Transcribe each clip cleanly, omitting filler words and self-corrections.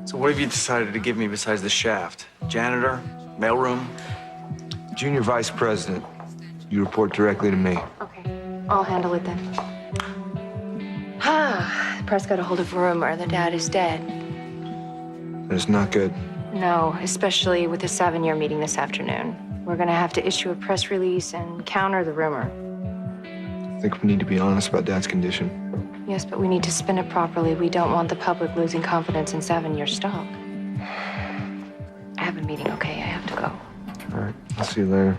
So what have you decided to give me besides the shaft? Janitor? Mailroom? Junior vice president. You report directly to me. Okay, I'll handle it then. The press got a hold of a rumor that Dad is dead. That's not good. No, especially with the 7-year meeting this afternoon. We're gonna have to issue a press release and counter the rumor. I think we need to be honest about Dad's condition. Yes, but we need to spin it properly. We don't want the public losing confidence in 7-year stock. I have a meeting, okay? I have to go. All right, I'll see you later.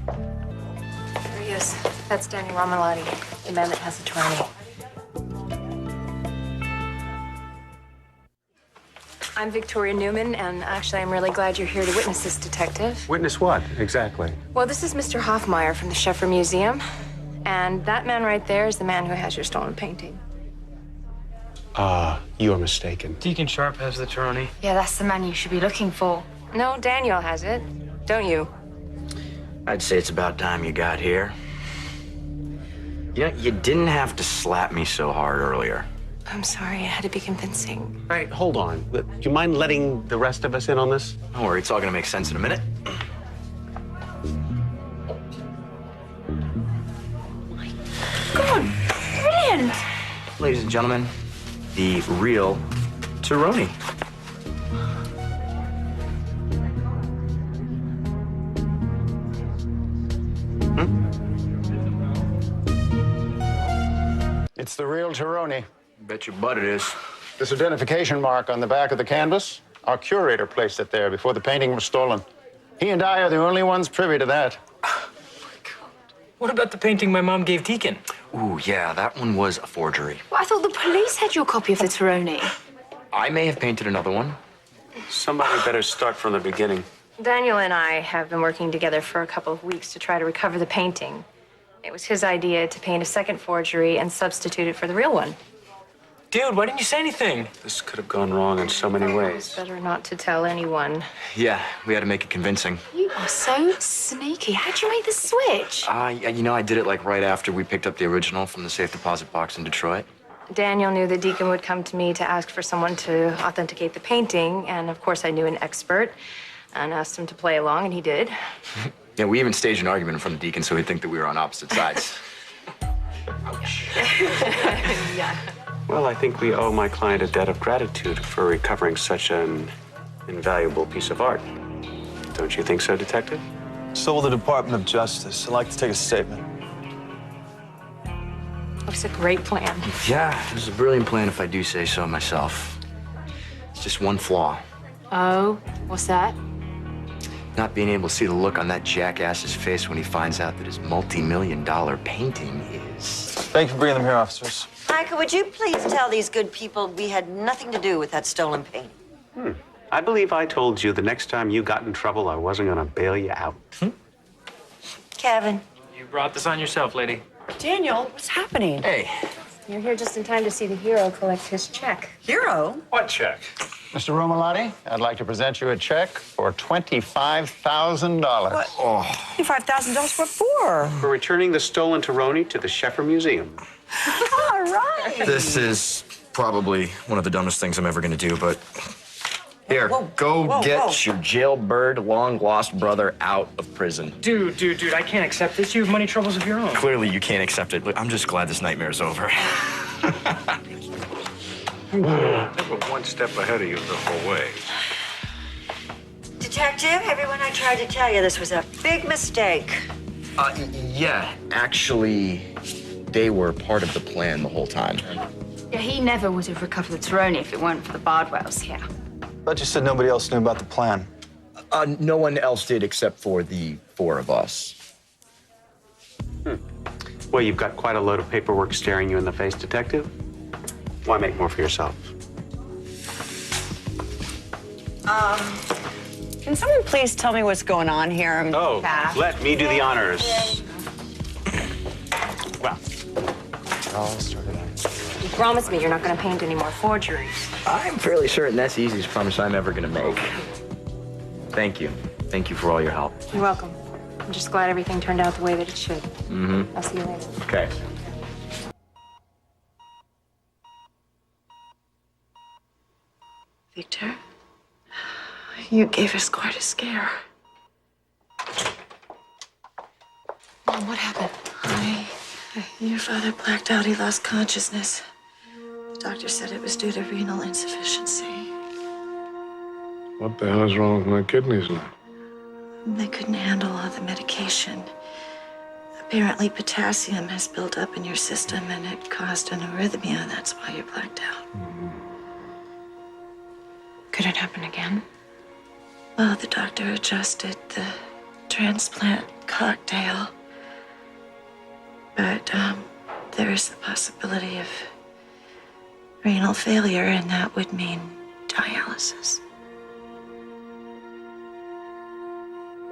There he is. That's Daniel Romalotti, the man that has the attorney. I'm Victoria Newman, and actually, I'm really glad you're here to witness this, Detective. Witness what, exactly? Well, this is Mr. Hoffmeyer from the Sheffer Museum, and that man right there is the man who has your stolen painting. You are mistaken. Deacon Sharp has the Taroni. Yeah, that's the man you should be looking for. No, Daniel has it. Don't you? I'd say it's about time you got here. You know, you didn't have to slap me so hard earlier. I'm sorry, it had to be convincing. All right, hold on. Do you mind letting the rest of us in on this? Don't worry, it's all gonna make sense in a minute. God, brilliant! Ladies and gentlemen, the real Taroni. It's the real Taroni. Bet your butt it is. This identification mark on the back of the canvas, our curator placed it there before the painting was stolen. He and I are the only ones privy to that. What about the painting my mom gave Deacon? Ooh, yeah, that one was a forgery. Well, I thought the police had your copy of the Taroni. I may have painted another one. Somebody better start from the beginning. Daniel and I have been working together for a couple of weeks to try to recover the painting. It was his idea to paint a second forgery and substitute it for the real one. Dude, why didn't you say anything? This could have gone wrong in so many It's ways. better not to tell anyone. Yeah, we had to make it convincing. You are so sneaky. How'd you make the switch? You know, I did it like right after we picked up the original from the safe deposit box in Detroit. Daniel knew that Deacon would come to me to ask for someone to authenticate the painting, and of course I knew an expert and asked him to play along, and he did. Yeah, we even staged an argument in front of Deacon so he'd think that we were on opposite sides. Yeah. Well, I think we owe my client a debt of gratitude for recovering such an invaluable piece of art. Don't you think so, Detective? So will the Department of Justice. I'd like to take a statement. It was a great plan. Yeah, it was a brilliant plan if I do say so myself. It's just one flaw. Oh, what's that? Not being able to see the look on that jackass's face when he finds out that his multi-million-dollar painting is... Thank you for bringing them here, officers. Micah, would you please tell these good people we had nothing to do with that stolen painting? I believe I told you the next time you got in trouble, I wasn't going to bail you out. Kevin. You brought this on yourself, lady. Daniel, what's happening? Hey, You're here just in time to see the hero collect his check. Hero? What check? Mr. Romalotti, I'd like to present you a check for $25,000. $25,000 what for? For returning the stolen Taroni to the Sheffer Museum. All right. this is probably one of the dumbest things I'm ever gonna do, but... Here, go get your jailbird, long-lost brother out of prison. Dude, I can't accept this. You have money troubles of your own. Clearly, you can't accept it. Look, I'm just glad this nightmare's over. They were one step ahead of you the whole way. Detective, everyone I tried to tell you this was a big mistake. Yeah, actually, they were part of the plan the whole time. Yeah, he never would have recovered the Taroni if it weren't for the Bardwells here. Thought you said nobody else knew about the plan. No one else did except for the 4 of us. Well, you've got quite a load of paperwork staring you in the face, Detective. Why make more for yourself? Can someone please tell me what's going on here? Oh, let me do the honors. Well, It all started out. You promised me you're not going to paint any more forgeries. I'm fairly certain that's the easiest promise I'm ever gonna make. Thank you. Thank you for all your help. You're welcome. I'm just glad everything turned out the way that it should. Mm-hmm. I'll see you later. Okay. Victor? You gave us quite a scare. Mom, what happened? Your father blacked out. He lost consciousness. The doctor said it was due to renal insufficiency. What the hell is wrong with my kidneys now? They couldn't handle all the medication. Apparently, potassium has built up in your system and it caused an arrhythmia. That's why you blacked out. Could it happen again? Well, the doctor adjusted the transplant cocktail. But there is the possibility of renal failure, and that would mean dialysis.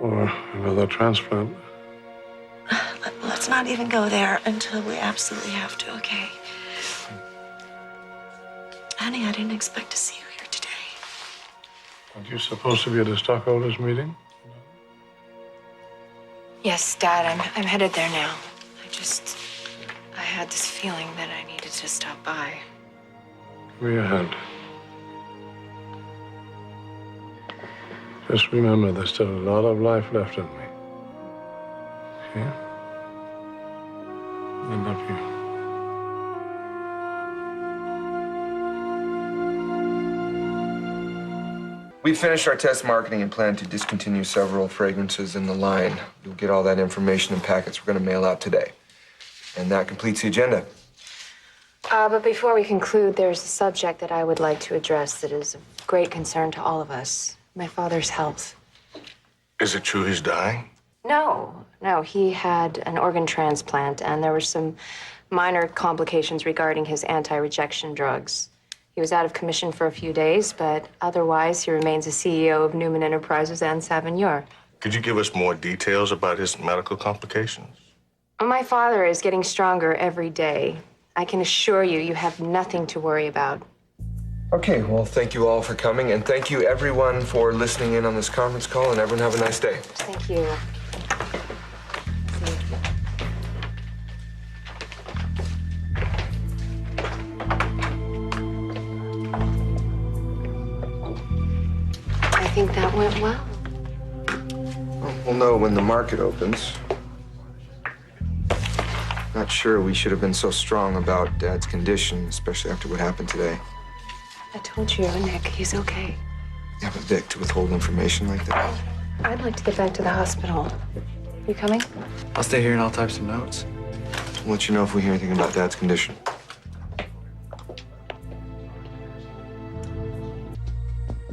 Or another transplant. Let's not even go there until we absolutely have to, okay? Honey, I didn't expect to see you here today. Aren't you supposed to be at the stockholders meeting? Yes, Dad, I'm headed there now. I had this feeling that I needed to stop by. Give me your hand. Just remember, there's still a lot of life left in me. Okay? I love you. We finished our test marketing and plan to discontinue several fragrances in the line. You'll get all that information in packets we're going to mail out today. And that completes the agenda. But before we conclude, there's a subject that I would like to address that is of great concern to all of us. My father's health. Is it true he's dying? No, he had an organ transplant, and there were some minor complications regarding his anti-rejection drugs. He was out of commission for a few days, but otherwise he remains the CEO of Newman Enterprises and Savigneur. Could you give us more details about his medical complications? My father is getting stronger every day. I can assure you, you have nothing to worry about. Okay, well, thank you all for coming, and thank you everyone for listening in on this conference call, and everyone have a nice day. Thank you. I think that went well. We'll know when the market opens. Not sure we should have been so strong about Dad's condition, especially after what happened today. I told you, Nick, he's okay. Yeah, but Vic, to withhold information like that. I'd like to get back to the hospital. You coming? I'll stay here and I'll type some notes. We'll let you know if we hear anything about Dad's condition.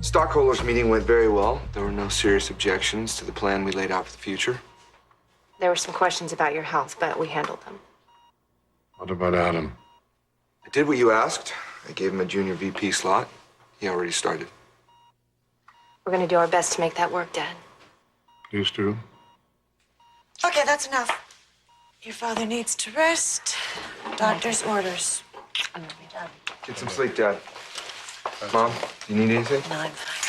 Stockholders meeting went very well. There were no serious objections to the plan we laid out for the future. There were some questions about your health, but we handled them. What about Adam? I did what you asked. I gave him a junior VP slot. He already started. We're going to do our best to make that work, Dad. Please do. Okay, that's enough. Your father needs to rest. Doctor's orders. Get some sleep, Dad. Mom, do you need anything? No, I'm fine.